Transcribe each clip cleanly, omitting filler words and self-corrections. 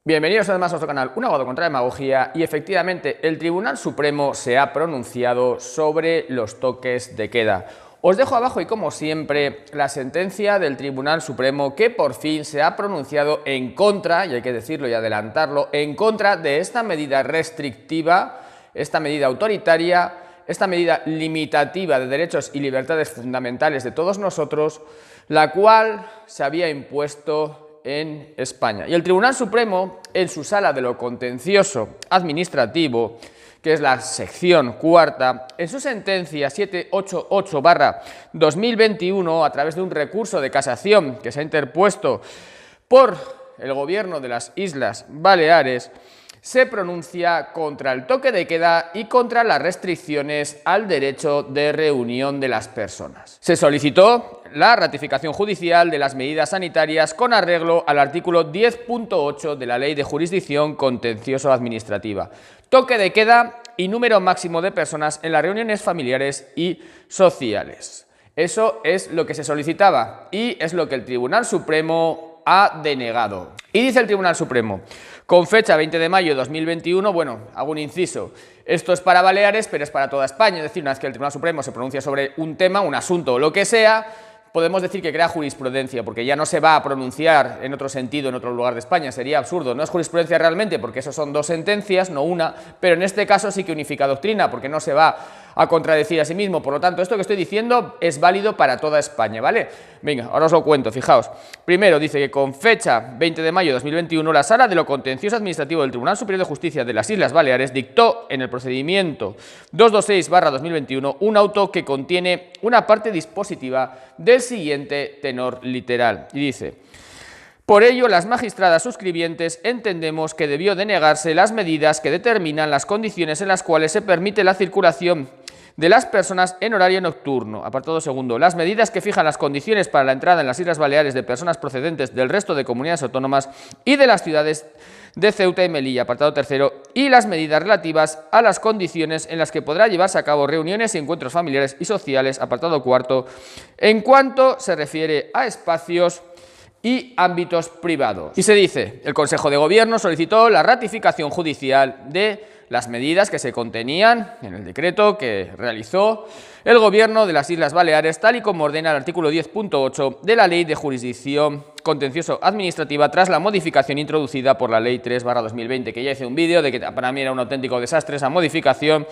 Bienvenidos además a nuestro canal Un Abogado contra la Demagogia y efectivamente el Tribunal Supremo se ha pronunciado sobre los toques de queda. Os dejo abajo y como siempre la sentencia del Tribunal Supremo que por fin se ha pronunciado en contra, y hay que decirlo y adelantarlo, en contra de esta medida restrictiva, esta medida autoritaria, esta medida limitativa de derechos y libertades fundamentales de todos nosotros, la cual se había impuesto en España. Y el Tribunal Supremo, en su sala de lo contencioso administrativo, que es la sección cuarta, en su sentencia 788/2021, a través de un recurso de casación que se ha interpuesto por el gobierno de las Islas Baleares, se pronuncia contra el toque de queda y contra las restricciones al derecho de reunión de las personas. Se solicitó la ratificación judicial de las medidas sanitarias con arreglo al artículo 10.8 de la Ley de Jurisdicción Contencioso-Administrativa. Toque de queda y número máximo de personas en las reuniones familiares y sociales. Eso es lo que se solicitaba y es lo que el Tribunal Supremo ha denegado. Y dice el Tribunal Supremo, con fecha 20 de mayo de 2021, bueno, hago un inciso, esto es para Baleares, pero es para toda España, es decir, una vez que el Tribunal Supremo se pronuncia sobre un tema, un asunto o lo que sea, podemos decir que crea jurisprudencia, porque ya no se va a pronunciar en otro sentido en otro lugar de España, sería absurdo. No es jurisprudencia realmente, porque eso son dos sentencias, no una, pero en este caso sí que unifica doctrina, porque no se va a contradecir a sí mismo. Por lo tanto, esto que estoy diciendo es válido para toda España, ¿vale? Venga, ahora os lo cuento, fijaos. Primero, dice que con fecha 20 de mayo de 2021, la Sala de lo Contencioso Administrativo del Tribunal Superior de Justicia de las Islas Baleares dictó en el procedimiento 226/2021 un auto que contiene una parte dispositiva del siguiente tenor literal. Y dice: por ello, las magistradas suscribientes entendemos que debió denegarse las medidas que determinan las condiciones en las cuales se permite la circulación de las personas en horario nocturno. Apartado segundo, las medidas que fijan las condiciones para la entrada en las Islas Baleares de personas procedentes del resto de comunidades autónomas y de las ciudades de Ceuta y Melilla. Apartado tercero, y las medidas relativas a las condiciones en las que podrá llevarse a cabo reuniones y encuentros familiares y sociales. Apartado cuarto, en cuanto se refiere a espacios y ámbitos privados. Y se dice, el Consejo de Gobierno solicitó la ratificación judicial de las medidas que se contenían en el decreto que realizó el Gobierno de las Islas Baleares, tal y como ordena el artículo 10.8 de la Ley de Jurisdicción Contencioso-Administrativa, tras la modificación introducida por la Ley 3/2020, que ya hice un vídeo de que para mí era un auténtico desastre esa modificación,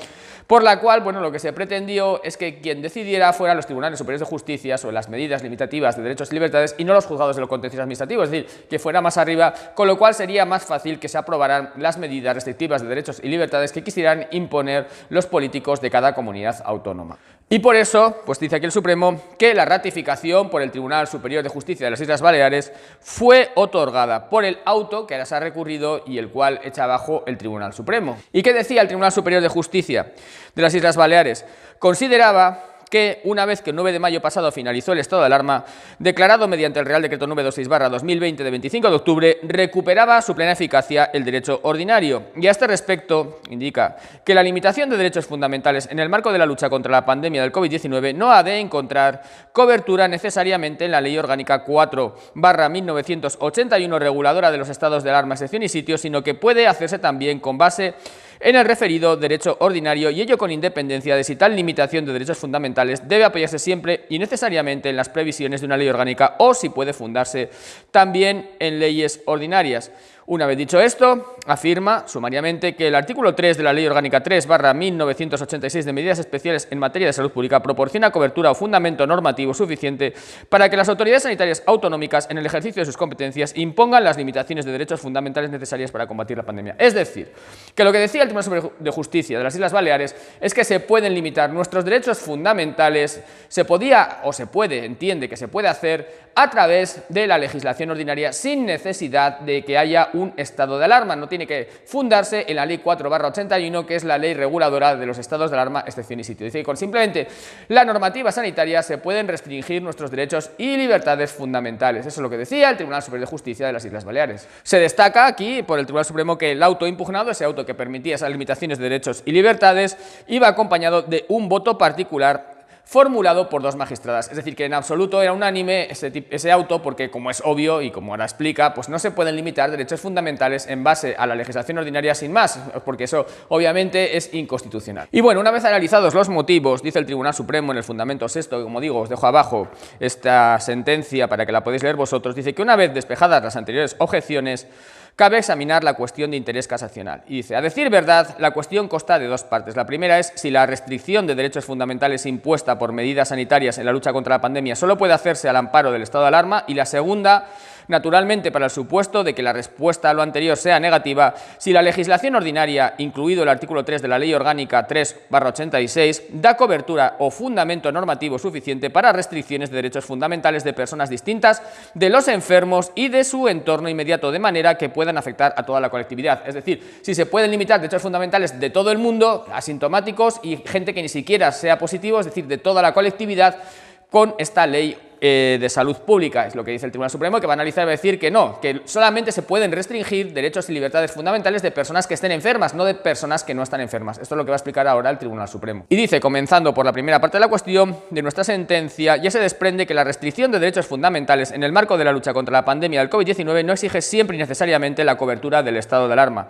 por la cual, bueno, lo que se pretendió es que quien decidiera fueran los tribunales superiores de justicia sobre las medidas limitativas de derechos y libertades y no los juzgados de lo contencioso administrativo, es decir, que fuera más arriba, con lo cual sería más fácil que se aprobaran las medidas restrictivas de derechos y libertades que quisieran imponer los políticos de cada comunidad autónoma. Y por eso, pues dice aquí el Supremo que la ratificación por el Tribunal Superior de Justicia de las Islas Baleares fue otorgada por el auto que ahora se ha recurrido y el cual echa abajo el Tribunal Supremo. ¿Y qué decía el Tribunal Superior de Justicia de las Islas Baleares? Consideraba que una vez que el 9 de mayo pasado finalizó el estado de alarma, declarado mediante el Real Decreto 926/2020 de 25 de octubre, recuperaba su plena eficacia el derecho ordinario. Y a este respecto indica que la limitación de derechos fundamentales en el marco de la lucha contra la pandemia del COVID-19 no ha de encontrar cobertura necesariamente en la Ley Orgánica 4/1981, reguladora de los estados de alarma, excepción y sitios, sino que puede hacerse también con base en el referido derecho ordinario, y ello con independencia de si tal limitación de derechos fundamentales debe apoyarse siempre y necesariamente en las previsiones de una ley orgánica o si puede fundarse también en leyes ordinarias. Una vez dicho esto, afirma sumariamente que el artículo 3 de la Ley Orgánica 3/1986 de medidas especiales en materia de salud pública proporciona cobertura o fundamento normativo suficiente para que las autoridades sanitarias autonómicas, en el ejercicio de sus competencias, impongan las limitaciones de derechos fundamentales necesarias para combatir la pandemia. Es decir, que lo que decía el Tribunal Superior de Justicia de las Islas Baleares es que se pueden limitar nuestros derechos fundamentales, se podía o se puede, entiende que se puede hacer a través de la legislación ordinaria sin necesidad de que haya un estado de alarma. No tiene que fundarse en la Ley 4/81, que es la ley reguladora de los estados de alarma, excepción y sitio. Dice que con simplemente la normativa sanitaria se pueden restringir nuestros derechos y libertades fundamentales. Eso es lo que decía el Tribunal Superior de Justicia de las Islas Baleares. Se destaca aquí por el Tribunal Supremo que el auto impugnado, ese auto que permitía esas limitaciones de derechos y libertades, iba acompañado de un voto particular formulado por 2 magistradas. Es decir, que en absoluto era unánime ese auto porque, como es obvio y como ahora explica, pues no se pueden limitar derechos fundamentales en base a la legislación ordinaria sin más, porque eso obviamente es inconstitucional. Y bueno, una vez analizados los motivos, dice el Tribunal Supremo en el fundamento sexto, que como digo, os dejo abajo esta sentencia para que la podáis leer vosotros, dice que una vez despejadas las anteriores objeciones, cabe examinar la cuestión de interés casacional. Y dice, a decir verdad, la cuestión consta de 2 partes. La primera es si la restricción de derechos fundamentales impuesta por medidas sanitarias en la lucha contra la pandemia solo puede hacerse al amparo del estado de alarma, y la segunda, naturalmente, para el supuesto de que la respuesta a lo anterior sea negativa, si la legislación ordinaria, incluido el artículo 3 de la Ley Orgánica 3/86, da cobertura o fundamento normativo suficiente para restricciones de derechos fundamentales de personas distintas de los enfermos y de su entorno inmediato, de manera que puedan afectar a toda la colectividad. Es decir, si se pueden limitar derechos fundamentales de todo el mundo, asintomáticos y gente que ni siquiera sea positivo, es decir, de toda la colectividad, con esta ley de salud pública. Es lo que dice el Tribunal Supremo, que va a analizar y va a decir que no, que solamente se pueden restringir derechos y libertades fundamentales de personas que estén enfermas, no de personas que no están enfermas. Esto es lo que va a explicar ahora el Tribunal Supremo. Y dice, comenzando por la primera parte de la cuestión de nuestra sentencia, ya se desprende que la restricción de derechos fundamentales en el marco de la lucha contra la pandemia del COVID-19 no exige siempre y necesariamente la cobertura del estado de alarma.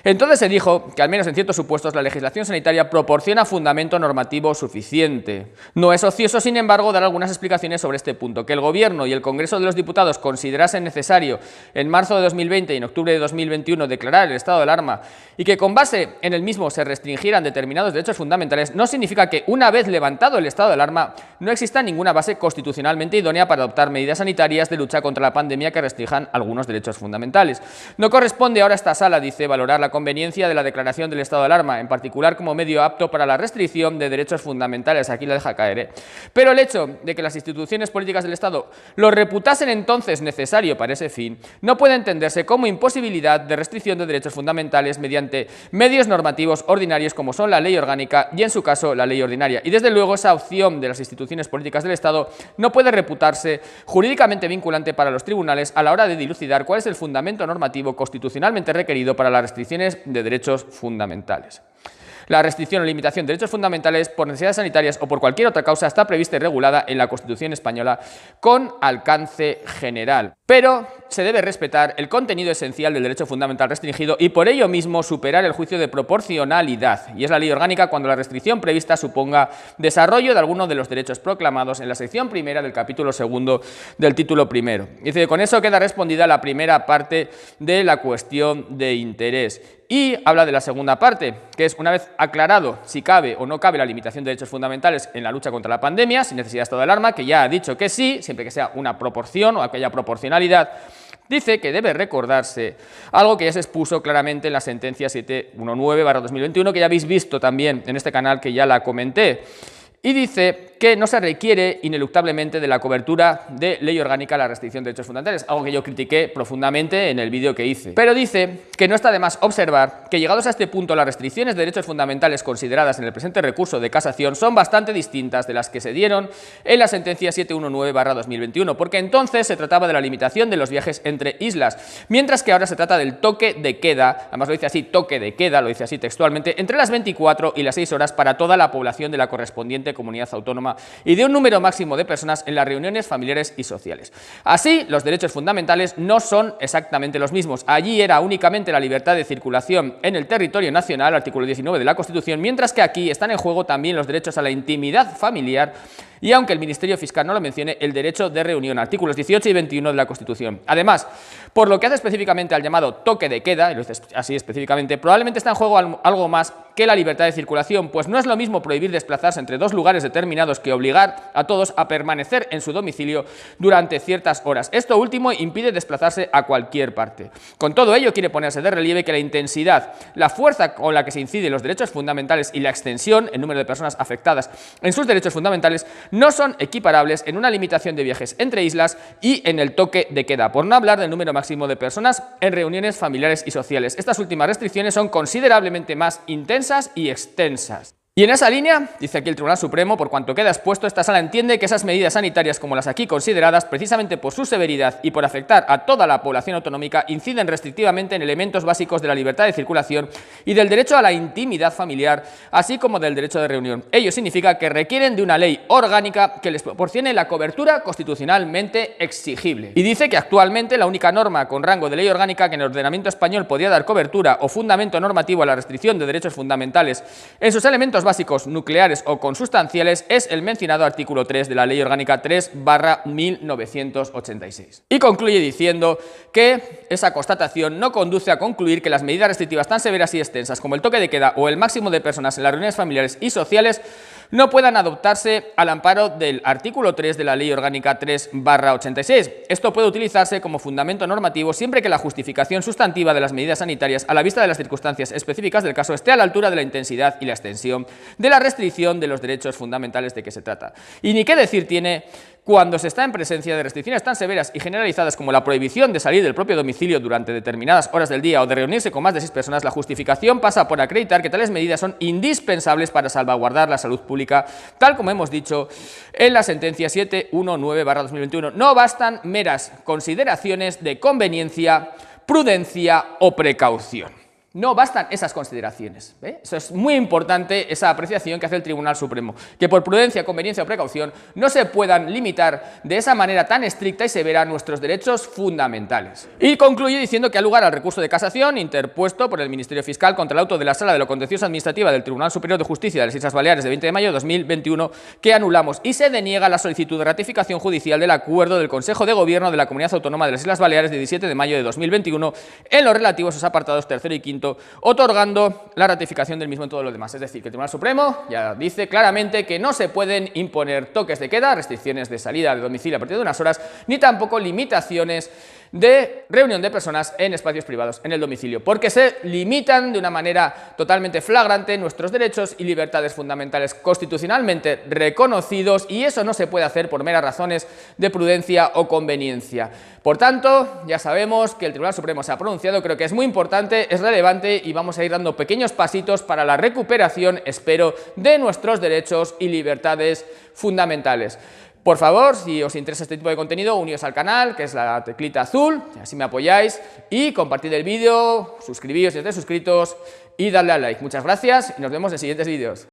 Entonces se dijo que, al menos en ciertos supuestos, la legislación sanitaria proporciona fundamento normativo suficiente. No es ocioso, sin embargo, dar algunas explicaciones sobre este punto. Que el Gobierno y el Congreso de los Diputados considerasen necesario en marzo de 2020 y en octubre de 2021 declarar el estado de alarma y que con base en el mismo se restringieran determinados derechos fundamentales no significa que, una vez levantado el estado de alarma, no exista ninguna base constitucionalmente idónea para adoptar medidas sanitarias de lucha contra la pandemia que restrinjan algunos derechos fundamentales. No corresponde ahora a esta sala, dice, valorar la conveniencia de la declaración del estado de alarma, en particular como medio apto para la restricción de derechos fundamentales. Aquí la deja caer, Pero el hecho de que las instituciones políticas del Estado lo reputasen entonces necesario para ese fin no puede entenderse como imposibilidad de restricción de derechos fundamentales mediante medios normativos ordinarios como son la ley orgánica y, en su caso, la ley ordinaria. Y desde luego esa opción de las instituciones políticas del Estado no puede reputarse jurídicamente vinculante para los tribunales a la hora de dilucidar cuál es el fundamento normativo constitucionalmente requerido para las restricciones de derechos fundamentales. La restricción o limitación de derechos fundamentales por necesidades sanitarias o por cualquier otra causa está prevista y regulada en la Constitución española con alcance general. Pero se debe respetar el contenido esencial del derecho fundamental restringido y por ello mismo superar el juicio de proporcionalidad. Y es la ley orgánica cuando la restricción prevista suponga desarrollo de alguno de los derechos proclamados en la sección primera del capítulo segundo del título primero. Dice que con eso queda respondida la primera parte de la cuestión de interés. Y habla de la segunda parte, que es, una vez aclarado si cabe o no cabe la limitación de derechos fundamentales en la lucha contra la pandemia, sin necesidad de estado de alarma, que ya ha dicho que sí, siempre que sea una proporción o aquella proporcionalidad, dice que debe recordarse algo que ya se expuso claramente en la sentencia 719/2021, que ya habéis visto también en este canal, que ya la comenté. Y dice que no se requiere ineluctablemente de la cobertura de ley orgánica a la restricción de derechos fundamentales, algo que yo critiqué profundamente en el vídeo que hice. Pero dice que no está de más observar que, llegados a este punto, las restricciones de derechos fundamentales consideradas en el presente recurso de casación son bastante distintas de las que se dieron en la sentencia 719/2021, porque entonces se trataba de la limitación de los viajes entre islas, mientras que ahora se trata del toque de queda, además lo dice así, toque de queda, lo dice así textualmente, entre las 24 y las 6 horas para toda la población de la correspondiente comunidad autónoma y de un número máximo de personas en las reuniones familiares y sociales. Así, los derechos fundamentales no son exactamente los mismos. Allí era únicamente la libertad de circulación en el territorio nacional, artículo 19 de la Constitución, mientras que aquí están en juego también los derechos a la intimidad familiar y, aunque el Ministerio Fiscal no lo mencione, el derecho de reunión, artículos 18 y 21 de la Constitución. Además, por lo que hace específicamente al llamado toque de queda, y lo dice así específicamente, probablemente está en juego algo más que la libertad de circulación, pues no es lo mismo prohibir desplazarse entre dos lugares determinados que obligar a todos a permanecer en su domicilio durante ciertas horas. Esto último impide desplazarse a cualquier parte. Con todo ello, quiere ponerse de relieve que la intensidad, la fuerza con la que se incide los derechos fundamentales y la extensión, el número de personas afectadas en sus derechos fundamentales, no son equiparables en una limitación de viajes entre islas y en el toque de queda, por no hablar del número máximo de personas en reuniones familiares y sociales. Estas últimas restricciones son considerablemente más intensas y extensas. Y en esa línea, dice aquí el Tribunal Supremo, por cuanto queda expuesto, esta sala entiende que esas medidas sanitarias como las aquí consideradas, precisamente por su severidad y por afectar a toda la población autonómica, inciden restrictivamente en elementos básicos de la libertad de circulación y del derecho a la intimidad familiar, así como del derecho de reunión. Ello significa que requieren de una ley orgánica que les proporcione la cobertura constitucionalmente exigible. Y dice que actualmente la única norma con rango de ley orgánica que en el ordenamiento español podría dar cobertura o fundamento normativo a la restricción de derechos fundamentales en sus elementos básicos nucleares o consustanciales es el mencionado artículo 3 de la Ley Orgánica 3/1986. Y concluye diciendo que esa constatación no conduce a concluir que las medidas restrictivas tan severas y extensas como el toque de queda o el máximo de personas en las reuniones familiares y sociales no puedan adoptarse al amparo del artículo 3 de la Ley Orgánica 3/86. Esto puede utilizarse como fundamento normativo siempre que la justificación sustantiva de las medidas sanitarias a la vista de las circunstancias específicas del caso esté a la altura de la intensidad y la extensión de la restricción de los derechos fundamentales de que se trata. Y ni qué decir tiene cuando se está en presencia de restricciones tan severas y generalizadas como la prohibición de salir del propio domicilio durante determinadas horas del día o de reunirse con más de 6 personas. La justificación pasa por acreditar que tales medidas son indispensables para salvaguardar la salud pública, tal como hemos dicho en la sentencia 719/2021. No bastan meras consideraciones de conveniencia, prudencia o precaución. No bastan esas consideraciones. Eso es muy importante, esa apreciación que hace el Tribunal Supremo, que por prudencia, conveniencia o precaución no se puedan limitar de esa manera tan estricta y severa nuestros derechos fundamentales. Y concluye diciendo que ha lugar al recurso de casación interpuesto por el Ministerio Fiscal contra el auto de la Sala de lo Contencioso Administrativa del Tribunal Superior de Justicia de las Islas Baleares de 20 de mayo de 2021 que anulamos, y se deniega la solicitud de ratificación judicial del acuerdo del Consejo de Gobierno de la Comunidad Autónoma de las Islas Baleares de 17 de mayo de 2021 en lo relativo a sus apartados 3º y 5º, otorgando la ratificación del mismo en todo lo demás. Es decir, que el Tribunal Supremo ya dice claramente que no se pueden imponer toques de queda, restricciones de salida de domicilio a partir de unas horas, ni tampoco limitaciones de reunión de personas en espacios privados en el domicilio, porque se limitan de una manera totalmente flagrante nuestros derechos y libertades fundamentales constitucionalmente reconocidos, y eso no se puede hacer por meras razones de prudencia o conveniencia. Por tanto, ya sabemos que el Tribunal Supremo se ha pronunciado, creo que es muy importante, es relevante, y vamos a ir dando pequeños pasitos para la recuperación, espero, de nuestros derechos y libertades fundamentales. Por favor, si os interesa este tipo de contenido, uníos al canal, que es la teclita azul, así me apoyáis, y compartid el vídeo, suscribíos si estáis suscritos y dadle al like. Muchas gracias y nos vemos en siguientes vídeos.